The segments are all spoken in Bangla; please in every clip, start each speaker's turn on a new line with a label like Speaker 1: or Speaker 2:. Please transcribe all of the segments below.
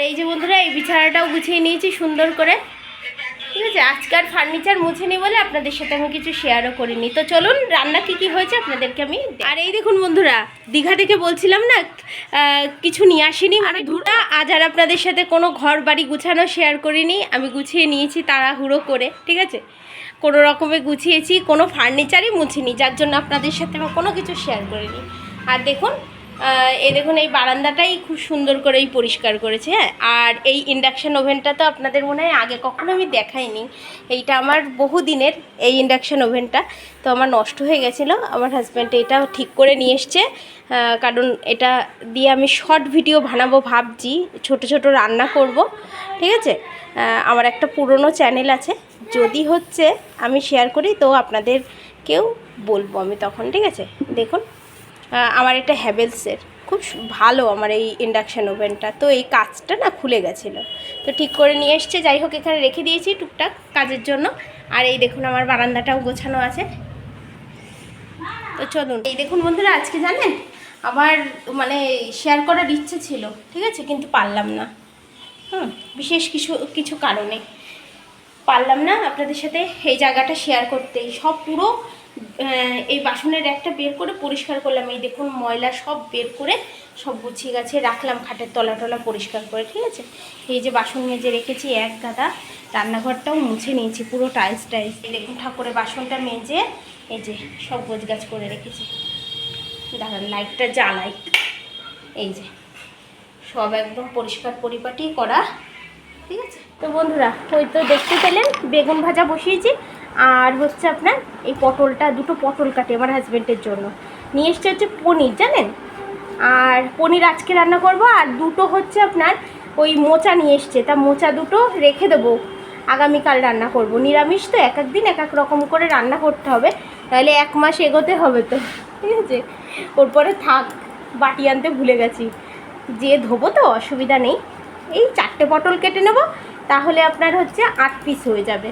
Speaker 1: এই যে বন্ধুরা, এই বিছানাটাও গুছিয়ে নিয়েছি সুন্দর করে। ঠিক আছে, আজকাল ফার্নিচার মুছেনি বলে আপনাদের সাথে আমি কিছু শেয়ারও করিনি। তো চলুন রান্না কি হয়েছে আপনাদেরকে আমি। আর এই দেখুন বন্ধুরা, দীঘা থেকে বলছিলাম না কিছু নিয়ে আসিনি, মানে ধুটা আজ আর আপনাদের সাথে কোনো ঘর বাড়ি গুছানো শেয়ার করিনি। আমি গুছিয়ে নিয়েছি তাড়াহুড়ো করে, ঠিক আছে, কোনো রকমে গুছিয়েছি, কোনো ফার্নিচারই মুছিনি, যার জন্য আপনাদের সাথে আমি কোনো কিছু শেয়ার করিনি। আর দেখুন এই বারান্দাটাই খুব সুন্দর করেই পরিষ্কার করেছে। হ্যাঁ, আর এই ইন্ডাকশান ওভেনটা তো আপনাদের মনে হয় আগে কখনো আমি দেখাইনি। এইটা আমার বহুদিনের এই ইন্ডাকশান ওভেনটা, তো আমার নষ্ট হয়ে গেছিলো। আমার হাজব্যান্ড এটা ঠিক করে নিয়ে এসছে, কারণ এটা দিয়ে আমি শর্ট ভিডিও বানাবো ভাবছি, ছোট ছোট রান্না করব। ঠিক আছে, আমার একটা পুরনো চ্যানেল আছে, যদি হচ্ছে আমি শেয়ার করি তো আপনাদেরকেও বলবো আমি তখন। ঠিক আছে, দেখুন আমার এটা হ্যাভেলসের, খুব ভালো আমার এই ইন্ডাকশান ওভেনটা। তো এই কাজটা না খুলে গেছিলো, তো ঠিক করে নিয়ে এসছে। যাই হোক, এখানে রেখে দিয়েছি টুকটাক কাজের জন্য। আর এই দেখুন আমার বারান্দাটাও গোছানো আছে। তো চলুন, এই দেখুন বন্ধুরা, আজকে জানেন আমার মানে শেয়ার করার ইচ্ছে ছিল, ঠিক আছে, কিন্তু পারলাম না। বিশেষ কিছু কারণে পারলাম না আপনাদের সাথে এই জায়গাটা শেয়ার করতে। সব পুরো এই বাসনের একটা বের করে পরিষ্কার করলাম। এই দেখুন ময়লা সব বের করে সব গুছিয়ে গেছে রাখলাম, খাটের তলা পরিষ্কার করে। ঠিক আছে, এই যে বাসন মেজে রেখেছি এক গাদা, রান্নাঘরটাও মুছে নিয়েছি পুরো টাইলস। এই দেখুন ঠাকুরের বাসনটা মেজে এই যে সব গোছগাছ করে রেখেছি। দাঁড়ান লাইটটা জ্বালাই। এই যে সব একদম পরিষ্কার পরিপাটি করা। ঠিক আছে, তো বন্ধুরা ওই তো দেখতে পেলেন বেগুন ভাজা বসিয়েছি। আর হচ্ছে আপনার এই দুটো পটল কাটে আমার হাজব্যান্ডের জন্য নিয়ে এসছে, হচ্ছে পনির জানেন। আর পনির আজকে রান্না করব। আর দুটো হচ্ছে আপনার ওই মোচা নিয়ে এসছে, তা মোচা দুটো রেখে দেবো, আগামীকাল রান্না করব। নিরামিষ তো এক এক দিন এক এক রকম করে রান্না করতে হবে, তাহলে 1 মাস এগোতে হবে তো। ঠিক আছে, ওর পরে থাক, বাটি আনতে ভুলে গেছি, যে ধোবো তো অসুবিধা নেই। এই 4টে পটল কেটে নেব, তাহলে আপনার হচ্ছে 8 পিস হয়ে যাবে।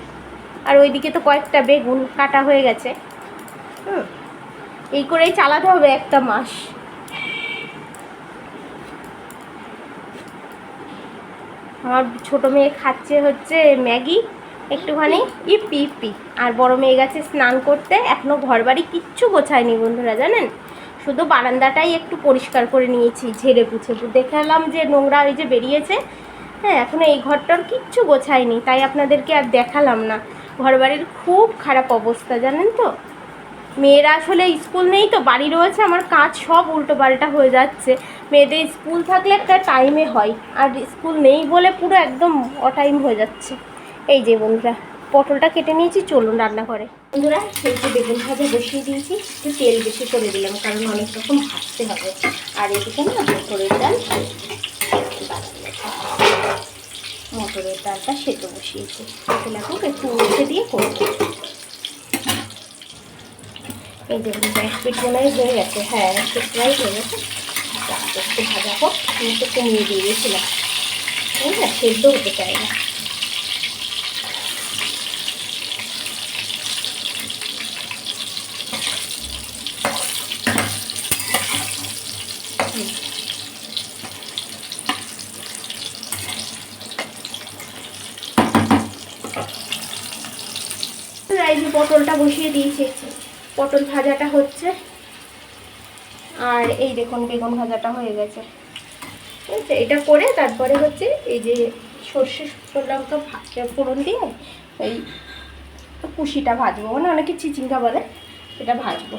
Speaker 1: আর ওইদিকে তো কয়েকটা বেগুন কাটা হয়ে গেছে। এই করেই চালাতে হবে 1 মাস। আমার ছোটো মেয়ে খাচ্ছে হচ্ছে ম্যাগি একটুখানি, ইপি। আর বড় মেয়ে গেছে স্নান করতে। এখনও ঘর বাড়ি কিচ্ছু গোছায়নি বন্ধুরা, জানেন, শুধু বারান্দাটাই একটু পরিষ্কার করে নিয়েছি, ঝেড়ে পুছে দেখালাম যে নোংরা ওই যে বেরিয়েছে। হ্যাঁ, এখনও এই ঘরটার কিচ্ছু গোছায়নি, তাই আপনাদেরকে আর দেখালাম না। ঘরবাড়ির খুব খারাপ অবস্থা, জানেন তো। মেয়েরা আসলে স্কুল নেই তো, বাড়ি রয়েছে, আমার কাজ সব উল্টো পাল্টা হয়ে যাচ্ছে। মেয়েদের স্কুল থাকলে একটা টাইমে হয়, আর স্কুল নেই বলে পুরো একদম অটাইম হয়ে যাচ্ছে। এই যে বন্ধুরা পটলটা কেটে নিয়েছি, চলুন রান্না করে। বন্ধুরা এই যে বেগুন ভাজা বসিয়ে দিয়েছি, একটু তেল বেশি করে দিলাম, কারণ অনেক রকম ভাজতে হবে। আর এদিকে না মটরের ডালটা সেদ্ধ বসিয়েছি, একটু উঠে দিয়ে করবো। এই যে ব্যাকপিট মনে হয়ে গেছে। হ্যাঁ, একটু ফ্রাই হয়ে গেছে, একটু ভাজা হোক। আমি তো কমিয়ে দিয়ে গেছিলাম, না সেদ্ধ হতে চাই না। এই যে পটলটা বসিয়ে দিয়েছি, পটল ভাজাটা হচ্ছে। আর এই দেখুন বেগুন ভাজাটা হয়ে গেছে। ঠিক আছে, এটা করে তারপরে হচ্ছে এই যে সর্ষে লঙ্কা ফোড়ন দিয়ে এই কুশিটা ভাজবো, মানে অনেকে চিচিঙ্গা বলে, এটা ভাজবো।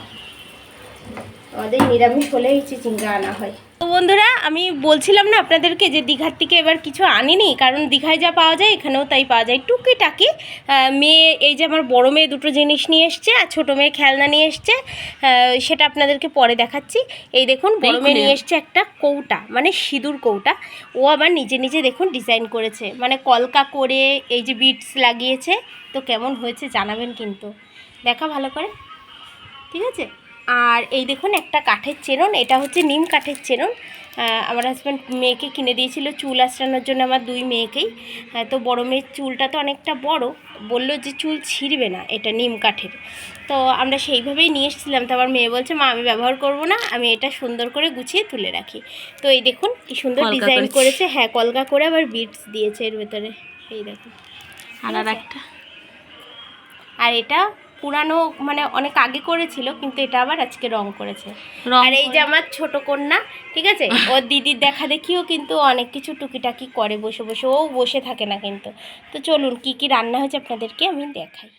Speaker 1: আমাদের নিরামিষ হলে এই চিচিঙ্গা আনা হয়। তো বন্ধুরা আমি বলছিলাম না আপনাদেরকে যে দীঘার থেকে এবার কিছু আনিনি, কারণ দীঘায় যা পাওয়া যায় এখানেও তাই পাওয়া যায় টুকিটাকি। মেয়ে এই যে আমার বড় মেয়ে দুটো জিনিস নিয়ে এসছে, আর ছোটো মেয়ে খেলনা নিয়ে এসছে, সেটা আপনাদেরকে পরে দেখাচ্ছি। এই দেখুন বড় মেয়ে নিয়ে এসছে একটা কৌটা, মানে সিঁদুর কৌটা। ও আবার নিজে দেখুন ডিজাইন করেছে, মানে কলকা করে এই যে বিটস লাগিয়েছে। তো কেমন হয়েছে জানাবেন কিন্তু, দেখা ভালো করে। ঠিক আছে, আর এই দেখুন একটা কাঠের চেরন, এটা হচ্ছে নিম কাঠের চেরন। আমার হাজব্যান্ড মেয়েকে কিনে দিয়েছিল চুল আঁচড়ানোর জন্য, আমার 2 মেয়েকেই। তো বড় মেয়ের চুলটা তো অনেকটা বড়, বললো যে চুল ছিঁড়বে না, এটা নিম কাঠের। তো আমরা সেইভাবেই নিয়ে এসেছিলাম। তো আমার মেয়ে বলছে মা আমি ব্যবহার করব না, আমি এটা সুন্দর করে গুছিয়ে তুলে রাখি। তো এই দেখুন কি সুন্দর ডিজাইন করেছে, হ্যাঁ কলকা করে আবার বিটস দিয়েছে এর ভেতরে, এই দেখুন। আর এটা পুরানো, মানে অনেক আগে করেছিল, কিন্তু এটা আবার আজকে রং করেছে। আর এই যে আমার ছোট কন্যা, ঠিক আছে, ওর দিদির দেখা দেখিও কিন্তু অনেক কিছু টুকিটাকি করে বসে বসে, ও বসে থাকে না কিন্তু। তো চলুন কি কি রান্না হয়েছে আপনাদেরকে আমি দেখাই।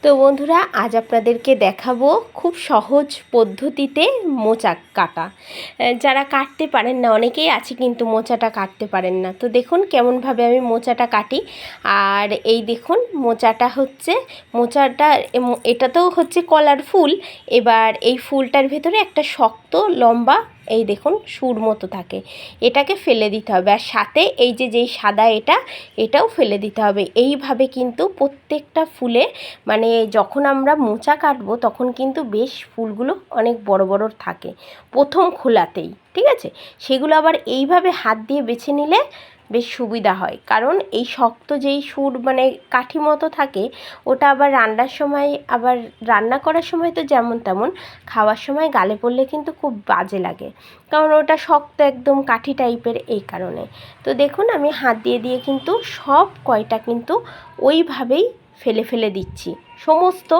Speaker 1: তো বন্ধুরা আজ আপনাদেরকে দেখাবো খুব সহজ পদ্ধতিতে মোচা কাটা। যারা কাটতে পারেন না, অনেকেই আছে কিন্তু মোচাটা কাটতে পারেন না। তো দেখুন কেমনভাবে আমি মোচাটা কাটি। আর এই দেখুন মোচাটা হচ্ছে, মোচাটা এটাতেও হচ্ছে কলার ফুল। এবার এই ফুলটার ভেতরে একটা শক্ত লম্বা এই দেখুন সুর মতো থাকে, এটাকে ফেলে দিতে হবে। আর সাথে এই যে যেই সাদা এটাও ফেলে দিতে হবে। এইভাবে কিন্তু প্রত্যেকটা ফুলে, মানে যখন আমরা মোচা কাটবো তখন কিন্তু বেশ ফুলগুলো অনেক বড় বড় থাকে প্রথম খোলাতেই, ঠিক আছে। সেগুলো আবার এইভাবে হাত দিয়ে বেছে নিলে বেশ সুবিধা হয়, কারণ এই শক্ত যেই সুর মানে কাঠি মতো থাকে ওটা আবার রান্নার সময়, আবার রান্না করার সময় তো যেমন তেমন, খাওয়ার সময় গালে পড়লে কিন্তু খুব বাজে লাগে, কারণ ওটা শক্ত একদম কাঠি টাইপের, এই কারণে। তো দেখুন আমি হাত দিয়ে দিয়ে কিন্তু সব কয়টা কিন্তু ওইভাবেই ফেলে ফেলে দিচ্ছি সমস্ত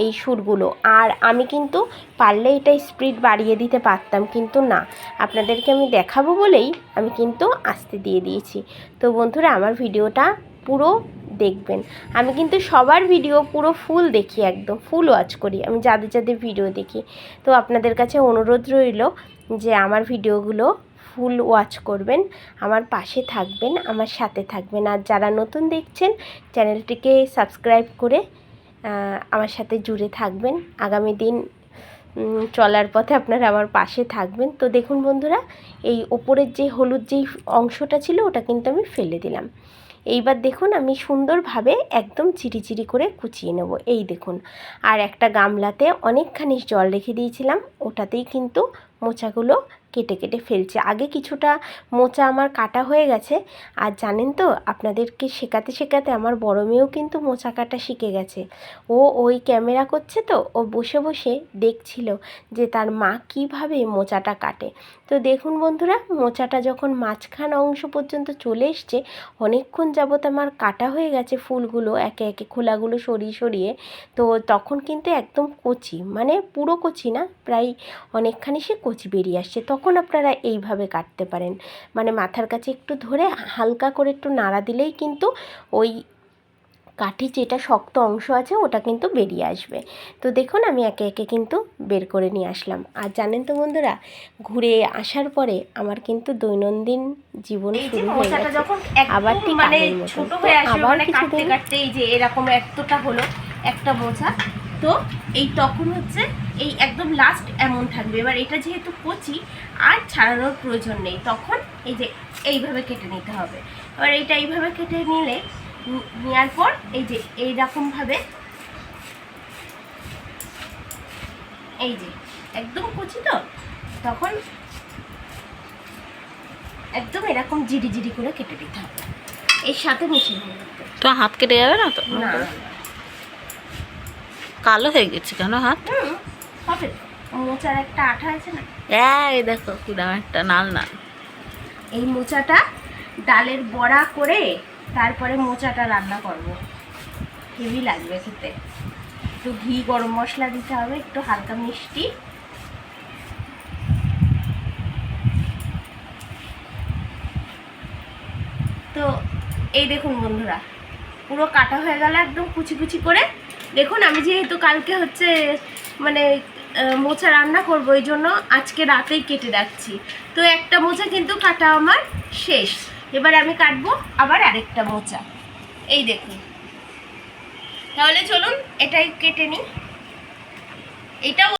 Speaker 1: এই সুরগুলো। আর আমি কিন্তু পারলে এটা স্পিড বাড়িয়ে দিতে পারতাম, কিন্তু না, আপনাদেরকে আমি দেখাবো বলেই আমি কিন্তু আস্তে দিয়ে দিয়েছি। তো বন্ধুরা আমার ভিডিওটা পুরো দেখবেন। আমি কিন্তু সবার ভিডিও পুরো ফুল দেখি, একদম ফুল ওয়াচ করি আমি যাদের যাদের ভিডিও দেখি। তো আপনাদের কাছে অনুরোধ রইল যে আমার ভিডিওগুলো ফুল ওয়াচ করবেন, আমার পাশে থাকবেন, আমার সাথে থাকবেন। আর যারা নতুন দেখছেন চ্যানেলটিকে সাবস্ক্রাইব করে আমার সাথে জুড়ে থাকবেন, আগামী দিন চলার পথে আপনারা আমার পাশে থাকবেন। তো দেখুন বন্ধুরা এই ওপরের যে হলুদ যেই অংশটা ছিল ওটা কিন্তু আমি ফেলে দিলাম। এইবার দেখুন আমি সুন্দরভাবে একদম চিরি করে কুচিয়ে নেব, এই দেখুন। আর একটা গামলাতে অনেকখানি জল রেখে দিয়েছিলাম, ওটাতেই কিন্তু মোচাগুলো কেটে কেটে ফেলছে। আগে কিছুটা মোচা আমার কাটা হয়ে গেছে। আর জানেন তো আপনাদেরকে শেখাতে শেখাতে আমার বড় মেয়েও কিন্তু মোচা কাটা শিখে গেছে। ও ওই ক্যামেরা করছে, তো ও বসে বসে দেখছিল যে তার মা কিভাবে মোচাটা কাটে। তো দেখুন বন্ধুরা মোচাটা যখন মাঝখান অংশ পর্যন্ত চলে এসছে, অনেকক্ষণ যাবত আমার কাটা হয়ে গেছে ফুলগুলো একে একে খোলাগুলো সরিয়ে সরিয়ে। তো তখন কিন্তু একদম কচি, মানে পুরো কচি না, প্রায় অনেকখানি সে কচি বেরিয়ে আসছে। তখন আপনারা এইভাবে কাটতে পারেন, মানে মাথার কাছে একটু ধরে হালকা করে একটু নাড়া দিলেই কিন্তু ওই কাঠি যেটা শক্ত অংশ আছে ওটা কিন্তু বেরিয়ে আসবে। তো দেখুন আমি একে একে কিন্তু বের করে নিয়ে আসলাম। আর জানেন তো বন্ধুরা ঘুরে আসার পরে আমার কিন্তু দৈনন্দিন জীবন শুরু হয়ে গেছে আবার ঠিক মানে ছোট হয়ে আসবে, মানে কাটতে কাটতে এই যে এরকম এতটা হলো একটা মোচা। তো এই তখন হচ্ছে এই একদম লাস্ট এমন থাকবে। এবার এটা যেহেতু কচি আর ছাড়ানোর প্রয়োজন নেই, তখন এই যে এইভাবে কেটে নিতে হবে। এবার এইটা এইভাবে কেটে নিলে, নেওয়ার পর এই যে এইরকমভাবে, এই যে একদম কচি তো তখন একদম এরকম জিরি জিরি করে কেটে দিতে হবে, এর সাথে মিশিয়ে নিতে।
Speaker 2: তো হাত কেটে যাবে না তো?
Speaker 1: না
Speaker 2: কালো হয়ে গেছে কেন হাত?
Speaker 1: হবে, মোচার একটা আঠা আছে না,
Speaker 2: এই দেখো কিরকম একটা নাল নাল।
Speaker 1: এই মোচাটা ডালের বড়া করে তারপরে মোচাটা রান্না করব, হেভি লাগবে খেতে। একটু ঘি গরম মশলা দিতে হবে, একটু হালকা মিষ্টি। তো এই দেখুন বন্ধুরা পুরো কাটা হয়ে গেল একদম কুচি কুচি করে। দেখুন আমি যেহেতু কালকে হচ্ছে মানে মোচা রান্না করবো, এই জন্য আজকে রাতেই কেটে রাখছি। তো একটা মোচা কিন্তু কাটা আমার শেষ। এবার আমি কাটবো আবার আরেকটা মোচা। এই দেখুন, তাহলে চলুন এটাই কেটে নিই। এটাও